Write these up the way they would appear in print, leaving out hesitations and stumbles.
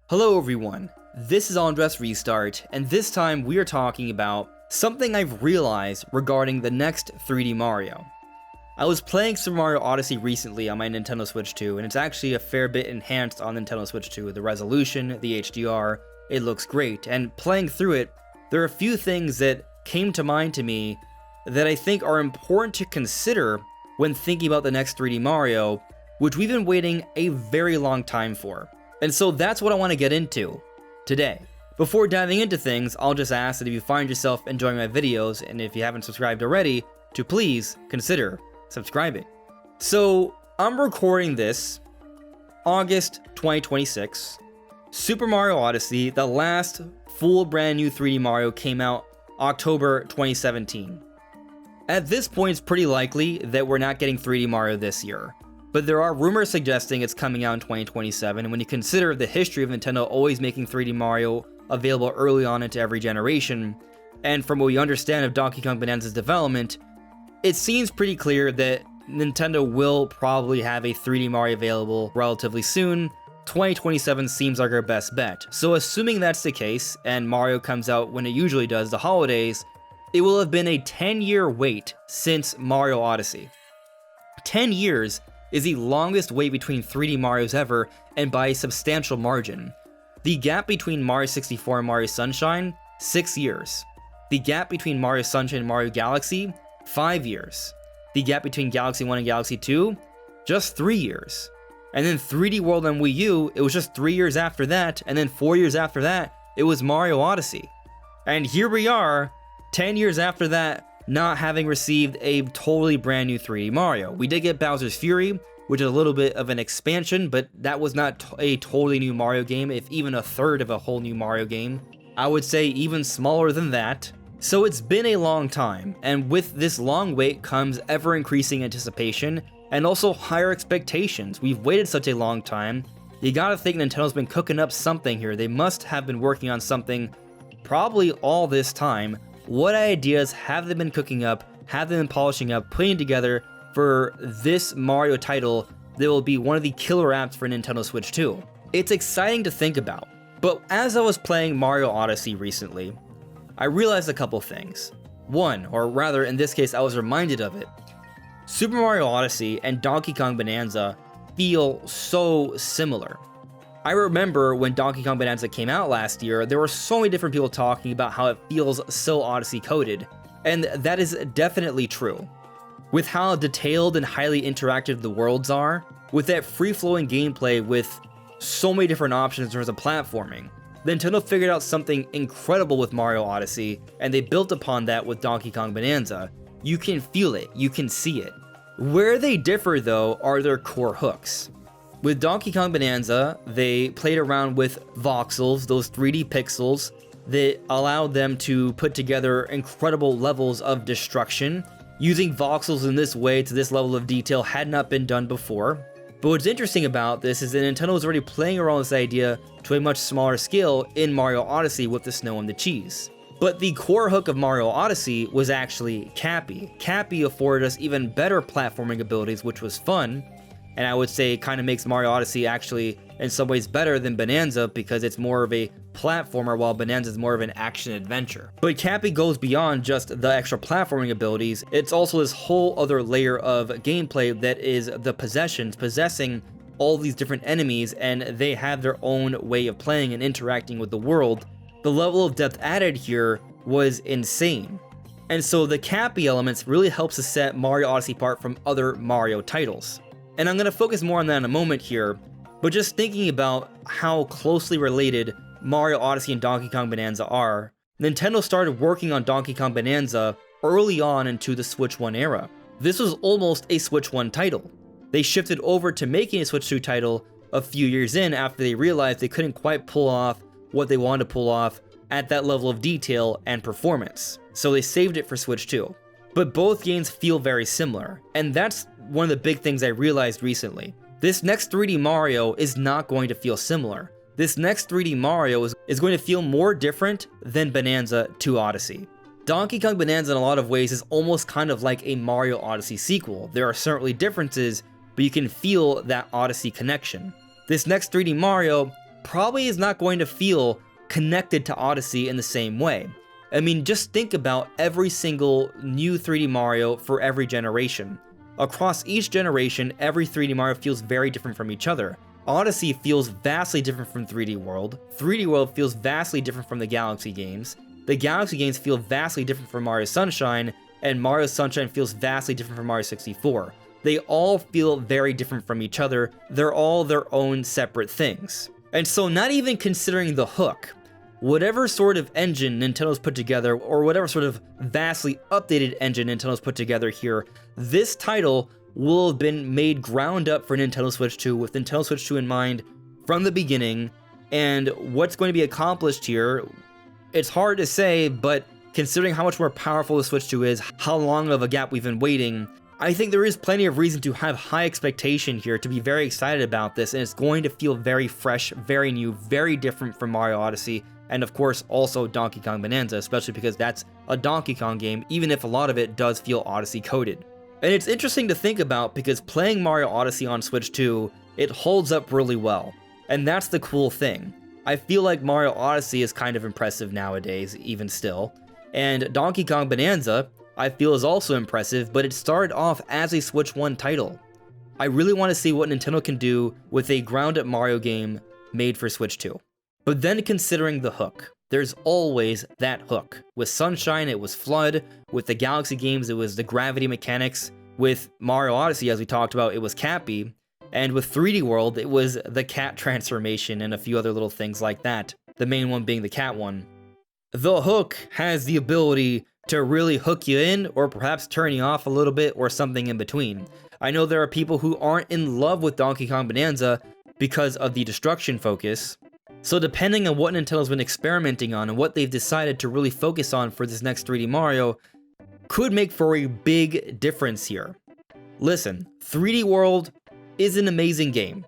Hello everyone, this is AndresRestart, and this time we are talking about something I've realized regarding the next 3D Mario. I was playing Super Mario Odyssey recently on my Nintendo Switch 2, and it's actually a fair bit enhanced on Nintendo Switch 2. The resolution, the HDR, it looks great, and playing through it, there are a few things that came to mind to me that I think are important to consider when thinking about the next 3D Mario, which we've been waiting a very long time for. And so that's what I want to get into today. Before diving into things, I'll just ask that if you find yourself enjoying my videos, and if you haven't subscribed already, to please consider subscribing. So I'm recording this August 2026. Super Mario Odyssey, the last full brand new 3D Mario, came out October 2017. At this point, it's pretty likely that we're not getting 3D Mario this year. But there are rumors suggesting it's coming out in 2027, and when you consider the history of Nintendo always making 3D Mario available early on into every generation, and from what we understand of Donkey Kong Bonanza's development, it seems pretty clear that Nintendo will probably have a 3D Mario available relatively soon. 2027 seems like our best bet. So assuming that's the case, and Mario comes out when it usually does, the holidays, it will have been a 10-year wait since Mario Odyssey. 10 years is the longest wait between 3D Marios ever, and by a substantial margin. The gap between Mario 64 and Mario Sunshine, 6 years. The gap between Mario Sunshine and Mario Galaxy, 5 years. The gap between Galaxy 1 and Galaxy 2, just 3 years. And then 3D World on Wii U, it was just 3 years after that, and then 4 years after that, it was Mario Odyssey. And here we are, 10 years after that, not having received a totally brand new 3D Mario. We did get Bowser's Fury, which is a little bit of an expansion, but that was not a totally new Mario game, if even a third of a whole new Mario game. I would say even smaller than that. So it's been a long time, and with this long wait comes ever-increasing anticipation, and also higher expectations. We've waited such a long time, you gotta think Nintendo's been cooking up something here. They must have been working on something probably all this time. What ideas have they been cooking up, have they been polishing up, putting together for this Mario title that will be one of the killer apps for Nintendo Switch 2? It's exciting to think about, but as I was playing Mario Odyssey recently, I realized a couple things. One, or rather in this case I was reminded of it, Super Mario Odyssey and Donkey Kong Bonanza feel so similar. I remember when Donkey Kong Bonanza came out last year, there were so many different people talking about how it feels so Odyssey coded, and that is definitely true. With how detailed and highly interactive the worlds are, with that free-flowing gameplay with so many different options in terms of platforming, Nintendo figured out something incredible with Mario Odyssey, and they built upon that with Donkey Kong Bonanza. You can feel it, you can see it. Where they differ though are their core hooks. With Donkey Kong Bonanza, they played around with voxels, those 3D pixels that allowed them to put together incredible levels of destruction. Using voxels in this way to this level of detail had not been done before. But what's interesting about this is that Nintendo was already playing around with this idea to a much smaller scale in Mario Odyssey with the snow and the cheese. But the core hook of Mario Odyssey was actually Cappy. Cappy afforded us even better platforming abilities, which was fun. And I would say it kind of makes Mario Odyssey actually in some ways better than Bonanza because it's more of a platformer while Bonanza is more of an action adventure. But Cappy goes beyond just the extra platforming abilities. It's also this whole other layer of gameplay that is the possessions, possessing all these different enemies, and they have their own way of playing and interacting with the world. The level of depth added here was insane. And so the Cappy elements really helps to set Mario Odyssey apart from other Mario titles. And I'm going to focus more on that in a moment here, but just thinking about how closely related Mario Odyssey and Donkey Kong Bonanza are, Nintendo started working on Donkey Kong Bonanza early on into the Switch 1 era. This was almost a Switch 1 title. They shifted over to making a Switch 2 title a few years in after they realized they couldn't quite pull off what they wanted to pull off at that level of detail and performance. So they saved it for Switch 2. But both games feel very similar, and that's one of the big things I realized recently. This next 3D Mario is not going to feel similar. This next 3D Mario is going to feel more different than Bonanza to Odyssey. Donkey Kong Bonanza in a lot of ways is almost kind of like a Mario Odyssey sequel. There are certainly differences, but you can feel that Odyssey connection. This next 3D Mario probably is not going to feel connected to Odyssey in the same way. I mean, just think about every single new 3D Mario for every generation. Across each generation, every 3D Mario feels very different from each other. Odyssey feels vastly different from 3D World. 3D World feels vastly different from the Galaxy games. The Galaxy games feel vastly different from Mario Sunshine, and Mario Sunshine feels vastly different from Mario 64. They all feel very different from each other. They're all their own separate things. And so not even considering the hook, whatever sort of engine Nintendo's put together, or whatever sort of vastly updated engine Nintendo's put together here, this title will have been made ground up for Nintendo Switch 2 with Nintendo Switch 2 in mind from the beginning, and what's going to be accomplished here, it's hard to say, but considering how much more powerful the Switch 2 is, how long of a gap we've been waiting, I think there is plenty of reason to have high expectation here, to be very excited about this, and it's going to feel very fresh, very new, very different from Mario Odyssey, and of course also Donkey Kong Bonanza, especially because that's a Donkey Kong game, even if a lot of it does feel Odyssey coded. And it's interesting to think about because playing Mario Odyssey on Switch 2, it holds up really well. And that's the cool thing. I feel like Mario Odyssey is kind of impressive nowadays, even still. And Donkey Kong Bonanza, I feel is also impressive, but it started off as a Switch 1 title. I really want to see what Nintendo can do with a ground-up Mario game made for Switch 2. But then considering the hook, there's always that hook. With Sunshine, it was FLUDD. With the Galaxy games, it was the gravity mechanics. With Mario Odyssey, as we talked about, it was Cappy. And with 3D World, it was the cat transformation and a few other little things like that. The main one being the cat one. The hook has the ability to really hook you in, or perhaps turn you off a little bit, or something in between. I know there are people who aren't in love with Donkey Kong Bonanza because of the destruction focus. So depending on what Nintendo's been experimenting on and what they've decided to really focus on for this next 3D Mario, could make for a big difference here. Listen, 3D World is an amazing game,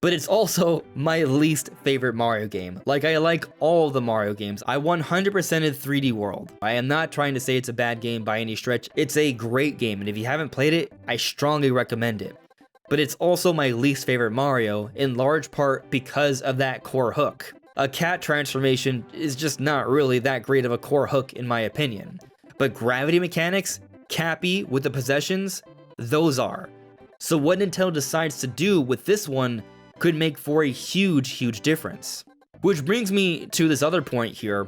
but it's also my least favorite Mario game. Like, I like all of the Mario games. I 100%ed 3D World. I am not trying to say it's a bad game by any stretch. It's a great game, and if you haven't played it, I strongly recommend it. But it's also my least favorite Mario, in large part because of that core hook. A cat transformation is just not really that great of a core hook in my opinion. But gravity mechanics, Cappy with the possessions, those are. So what Nintendo decides to do with this one could make for a huge difference. Which brings me to this other point here.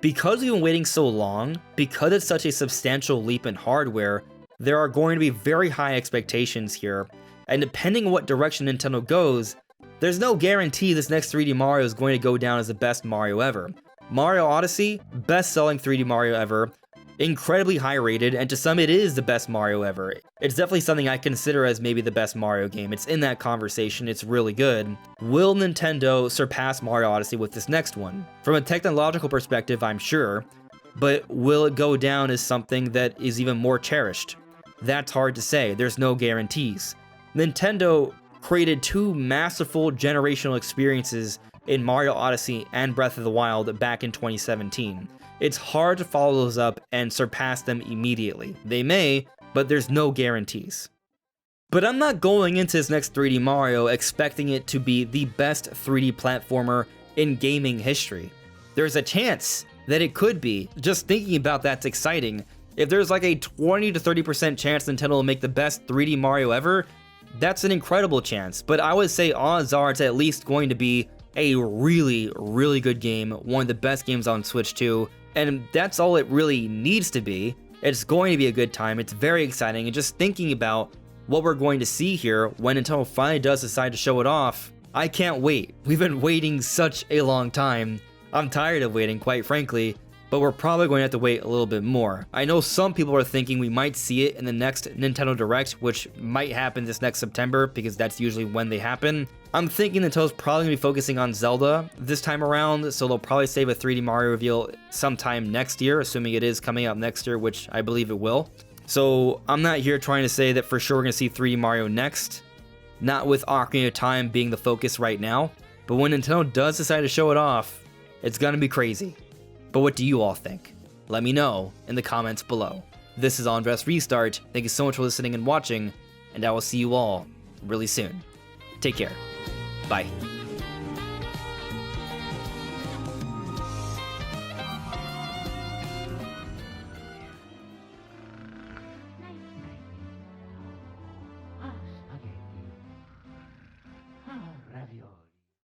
Because we've been waiting so long, because it's such a substantial leap in hardware, there are going to be very high expectations here. And depending on what direction Nintendo goes, there's no guarantee this next 3D Mario is going to go down as the best Mario ever. Mario Odyssey, best-selling 3D Mario ever, incredibly high rated, and to some it is the best Mario ever. It's definitely something I consider as maybe the best Mario game. It's in that conversation, it's really good. Will Nintendo surpass Mario Odyssey with this next one? From a technological perspective, I'm sure, but will it go down as something that is even more cherished? That's hard to say, there's no guarantees. Nintendo created two masterful generational experiences in Mario Odyssey and Breath of the Wild back in 2017. It's hard to follow those up and surpass them immediately. They may, but there's no guarantees. But I'm not going into this next 3D Mario expecting it to be the best 3D platformer in gaming history. There's a chance that it could be. Just thinking about that's exciting. If there's like a 20 to 30% chance Nintendo will make the best 3D Mario ever, that's an incredible chance, but I would say odds are it's at least going to be a really good game, one of the best games on Switch 2, and that's all it really needs to be. It's going to be a good time, it's very exciting, and just thinking about what we're going to see here when Nintendo finally does decide to show it off, I can't wait. We've been waiting such a long time. I'm tired of waiting, quite frankly, but we're probably going to have to wait a little bit more. I know some people are thinking we might see it in the next Nintendo Direct, which might happen this next September, because that's usually when they happen. I'm thinking Nintendo's probably going to be focusing on Zelda this time around, so they'll probably save a 3D Mario reveal sometime next year, assuming it is coming out next year, which I believe it will. So I'm not here trying to say that for sure we're going to see 3D Mario next, not with Ocarina of Time being the focus right now, but when Nintendo does decide to show it off, it's going to be crazy. But what do you all think? Let me know in the comments below. This is AndresRestart. Thank you so much for listening and watching, and I will see you all really soon. Take care. Bye.